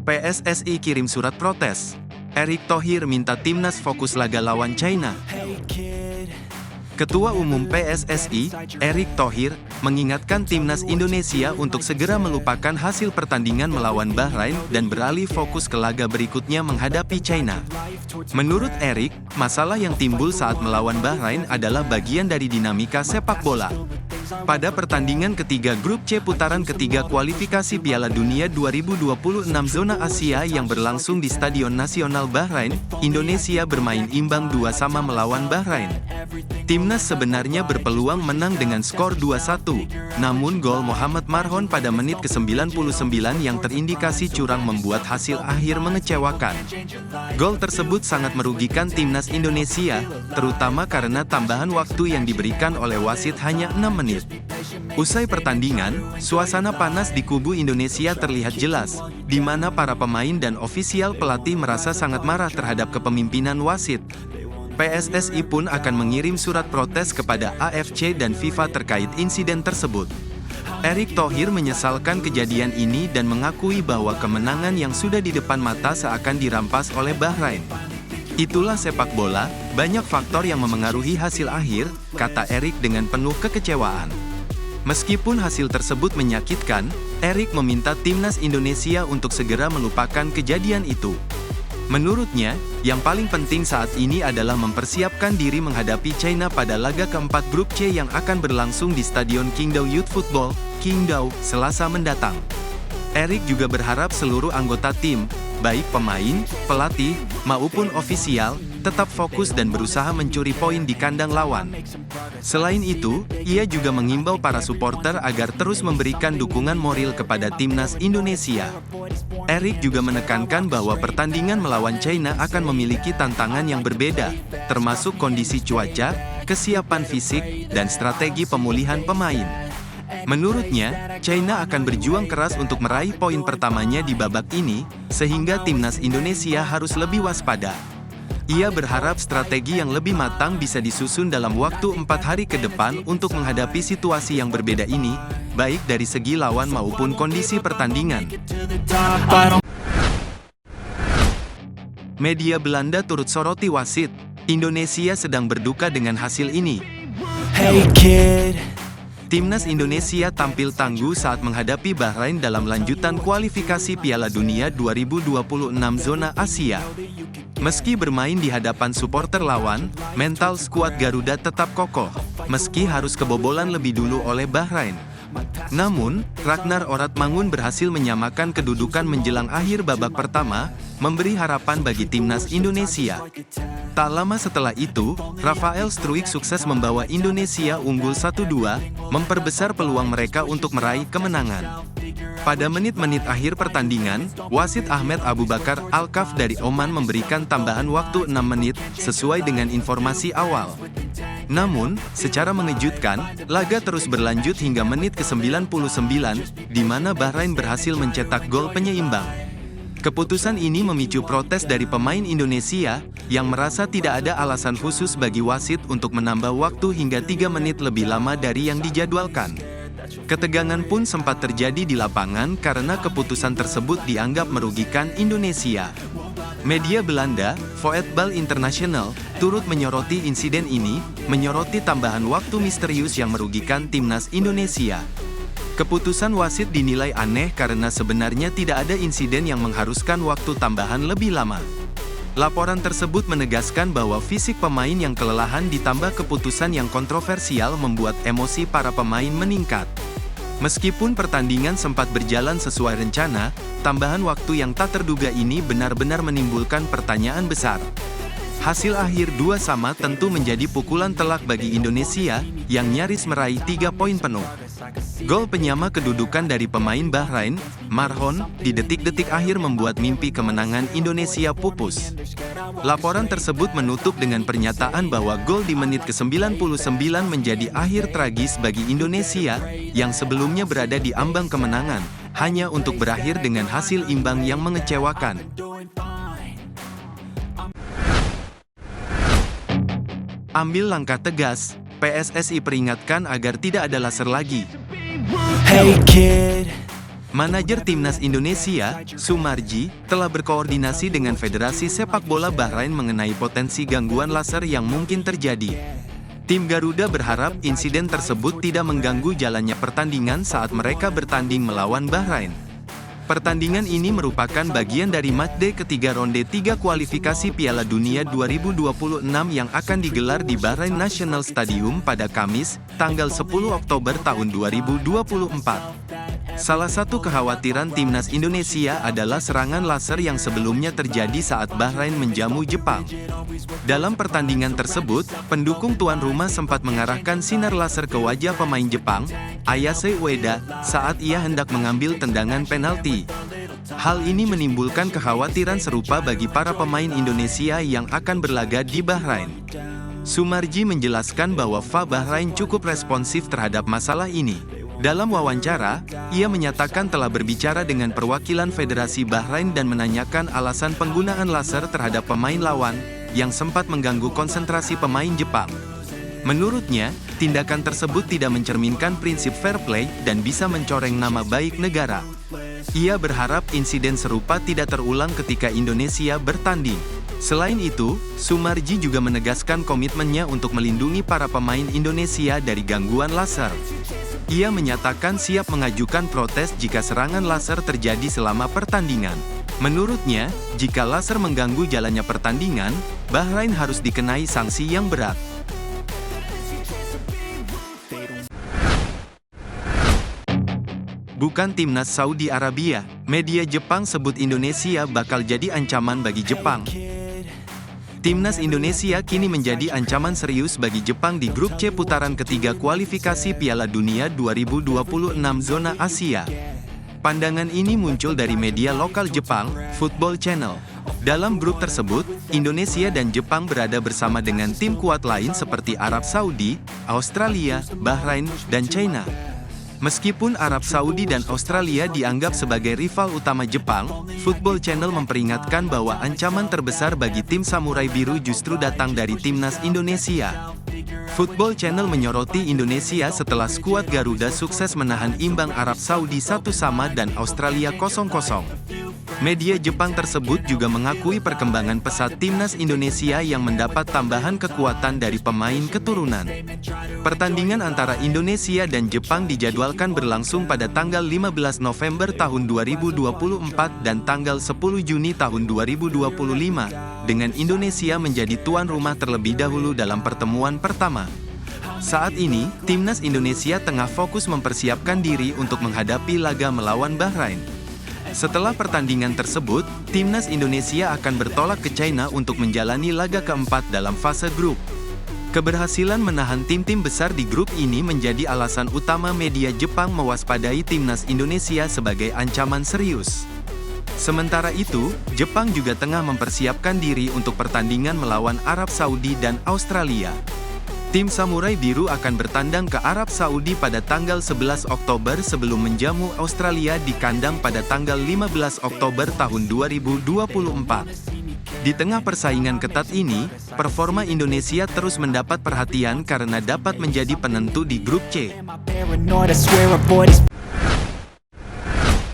PSSI kirim surat protes. Erick Thohir minta timnas fokus laga lawan China. Ketua Umum PSSI, Erick Thohir, mengingatkan timnas Indonesia untuk segera melupakan hasil pertandingan melawan Bahrain dan beralih fokus ke laga berikutnya menghadapi China. Menurut Erick, masalah yang timbul saat melawan Bahrain adalah bagian dari dinamika sepak bola. Pada pertandingan ketiga Grup C putaran ketiga kualifikasi Piala Dunia 2026 zona Asia yang berlangsung di Stadion Nasional Bahrain, Indonesia bermain imbang 2-2 melawan Bahrain. Timnas sebenarnya berpeluang menang dengan skor 2-1, namun gol Mohamed Marhon pada menit ke-99 yang terindikasi curang membuat hasil akhir mengecewakan. Gol tersebut sangat merugikan timnas Indonesia, terutama karena tambahan waktu yang diberikan oleh wasit hanya 6 menit. Usai pertandingan, suasana panas di kubu Indonesia terlihat jelas, di mana para pemain dan ofisial pelatih merasa sangat marah terhadap kepemimpinan wasit. PSSI pun akan mengirim surat protes kepada AFC dan FIFA terkait insiden tersebut. Erick Thohir menyesalkan kejadian ini dan mengakui bahwa kemenangan yang sudah di depan mata seakan dirampas oleh Bahrain. Itulah sepak bola, banyak faktor yang memengaruhi hasil akhir, kata Erick dengan penuh kekecewaan. Meskipun hasil tersebut menyakitkan, Erick meminta timnas Indonesia untuk segera melupakan kejadian itu. Menurutnya, yang paling penting saat ini adalah mempersiapkan diri menghadapi China pada laga keempat Grup C yang akan berlangsung di Stadion Qingdao Youth Football, Qingdao, Selasa mendatang. Erick juga berharap seluruh anggota tim, baik pemain, pelatih, maupun ofisial, tetap fokus dan berusaha mencuri poin di kandang lawan. Selain itu, ia juga mengimbau para supporter agar terus memberikan dukungan moral kepada timnas Indonesia. Erick juga menekankan bahwa pertandingan melawan China akan memiliki tantangan yang berbeda, termasuk kondisi cuaca, kesiapan fisik, dan strategi pemulihan pemain. Menurutnya, China akan berjuang keras untuk meraih poin pertamanya di babak ini, sehingga timnas Indonesia harus lebih waspada. Ia berharap strategi yang lebih matang bisa disusun dalam waktu 4 hari ke depan untuk menghadapi situasi yang berbeda ini, baik dari segi lawan maupun kondisi pertandingan. Media Belanda turut soroti wasit. Indonesia sedang berduka dengan hasil ini. Timnas Indonesia tampil tangguh saat menghadapi Bahrain dalam lanjutan kualifikasi Piala Dunia 2026 zona Asia. Meski bermain di hadapan supporter lawan, mental skuad Garuda tetap kokoh, meski harus kebobolan lebih dulu oleh Bahrain. Namun, Ragnar Oratmangun berhasil menyamakan kedudukan menjelang akhir babak pertama, memberi harapan bagi timnas Indonesia. Tak lama setelah itu, Rafael Struijk sukses membawa Indonesia unggul 1-2, memperbesar peluang mereka untuk meraih kemenangan. Pada menit-menit akhir pertandingan, wasit Ahmed Abu Bakar Al-Kaf dari Oman memberikan tambahan waktu 6 menit, sesuai dengan informasi awal. Namun, secara mengejutkan, laga terus berlanjut hingga menit ke-99, di mana Bahrain berhasil mencetak gol penyeimbang. Keputusan ini memicu protes dari pemain Indonesia, yang merasa tidak ada alasan khusus bagi wasit untuk menambah waktu hingga 3 menit lebih lama dari yang dijadwalkan. Ketegangan pun sempat terjadi di lapangan karena keputusan tersebut dianggap merugikan Indonesia. Media Belanda, Voetbal International, turut menyoroti insiden ini, menyoroti tambahan waktu misterius yang merugikan timnas Indonesia. Keputusan wasit dinilai aneh karena sebenarnya tidak ada insiden yang mengharuskan waktu tambahan lebih lama. Laporan tersebut menegaskan bahwa fisik pemain yang kelelahan ditambah keputusan yang kontroversial membuat emosi para pemain meningkat. Meskipun pertandingan sempat berjalan sesuai rencana, tambahan waktu yang tak terduga ini benar-benar menimbulkan pertanyaan besar. Hasil akhir 2-2 tentu menjadi pukulan telak bagi Indonesia, yang nyaris meraih 3 poin penuh. Gol penyama kedudukan dari pemain Bahrain, Marhon, di detik-detik akhir membuat mimpi kemenangan Indonesia pupus. Laporan tersebut menutup dengan pernyataan bahwa gol di menit ke-99 menjadi akhir tragis bagi Indonesia, yang sebelumnya berada di ambang kemenangan, hanya untuk berakhir dengan hasil imbang yang mengecewakan. Ambil langkah tegas, PSSI peringatkan agar tidak ada laser lagi. Manajer Timnas Indonesia, Sumarji, telah berkoordinasi dengan Federasi Sepak Bola Bahrain mengenai potensi gangguan laser yang mungkin terjadi. Tim Garuda berharap insiden tersebut tidak mengganggu jalannya pertandingan saat mereka bertanding melawan Bahrain. Pertandingan ini merupakan bagian dari matchday ketiga ronde 3 kualifikasi Piala Dunia 2026 yang akan digelar di Bahrain National Stadium pada Kamis, tanggal 10 Oktober tahun 2024. Salah satu kekhawatiran Timnas Indonesia adalah serangan laser yang sebelumnya terjadi saat Bahrain menjamu Jepang. Dalam pertandingan tersebut, pendukung tuan rumah sempat mengarahkan sinar laser ke wajah pemain Jepang, Ayase Ueda, saat ia hendak mengambil tendangan penalti. Hal ini menimbulkan kekhawatiran serupa bagi para pemain Indonesia yang akan berlaga di Bahrain. Sumarji menjelaskan bahwa FA Bahrain cukup responsif terhadap masalah ini. Dalam wawancara, ia menyatakan telah berbicara dengan perwakilan Federasi Bahrain dan menanyakan alasan penggunaan laser terhadap pemain lawan, yang sempat mengganggu konsentrasi pemain Jepang. Menurutnya, tindakan tersebut tidak mencerminkan prinsip fair play dan bisa mencoreng nama baik negara. Ia berharap insiden serupa tidak terulang ketika Indonesia bertanding. Selain itu, Sumarji juga menegaskan komitmennya untuk melindungi para pemain Indonesia dari gangguan laser. Ia menyatakan siap mengajukan protes jika serangan laser terjadi selama pertandingan. Menurutnya, jika laser mengganggu jalannya pertandingan, Bahrain harus dikenai sanksi yang berat. Bukan timnas Saudi Arabia, media Jepang sebut Indonesia bakal jadi ancaman bagi Jepang. Timnas Indonesia kini menjadi ancaman serius bagi Jepang di grup C putaran ketiga kualifikasi Piala Dunia 2026 zona Asia. Pandangan ini muncul dari media lokal Jepang, Football Channel. Dalam grup tersebut, Indonesia dan Jepang berada bersama dengan tim kuat lain seperti Arab Saudi, Australia, Bahrain, dan China. Meskipun Arab Saudi dan Australia dianggap sebagai rival utama Jepang, Football Channel memperingatkan bahwa ancaman terbesar bagi tim Samurai Biru justru datang dari timnas Indonesia. Football Channel menyoroti Indonesia setelah skuad Garuda sukses menahan imbang Arab Saudi 1-1 dan Australia 0-0. Media Jepang tersebut juga mengakui perkembangan pesat timnas Indonesia yang mendapat tambahan kekuatan dari pemain keturunan. Pertandingan antara Indonesia dan Jepang dijadwalkan berlangsung pada tanggal 15 November tahun 2024 dan tanggal 10 Juni tahun 2025, dengan Indonesia menjadi tuan rumah terlebih dahulu dalam pertemuan pertama. Saat ini, timnas Indonesia tengah fokus mempersiapkan diri untuk menghadapi laga melawan Bahrain. Setelah pertandingan tersebut, timnas Indonesia akan bertolak ke China untuk menjalani laga keempat dalam fase grup. Keberhasilan menahan tim-tim besar di grup ini menjadi alasan utama media Jepang mewaspadai timnas Indonesia sebagai ancaman serius. Sementara itu, Jepang juga tengah mempersiapkan diri untuk pertandingan melawan Arab Saudi dan Australia. Tim Samurai Biru akan bertandang ke Arab Saudi pada tanggal 11 Oktober sebelum menjamu Australia di kandang pada tanggal 15 Oktober tahun 2024. Di tengah persaingan ketat ini, performa Indonesia terus mendapat perhatian karena dapat menjadi penentu di grup C.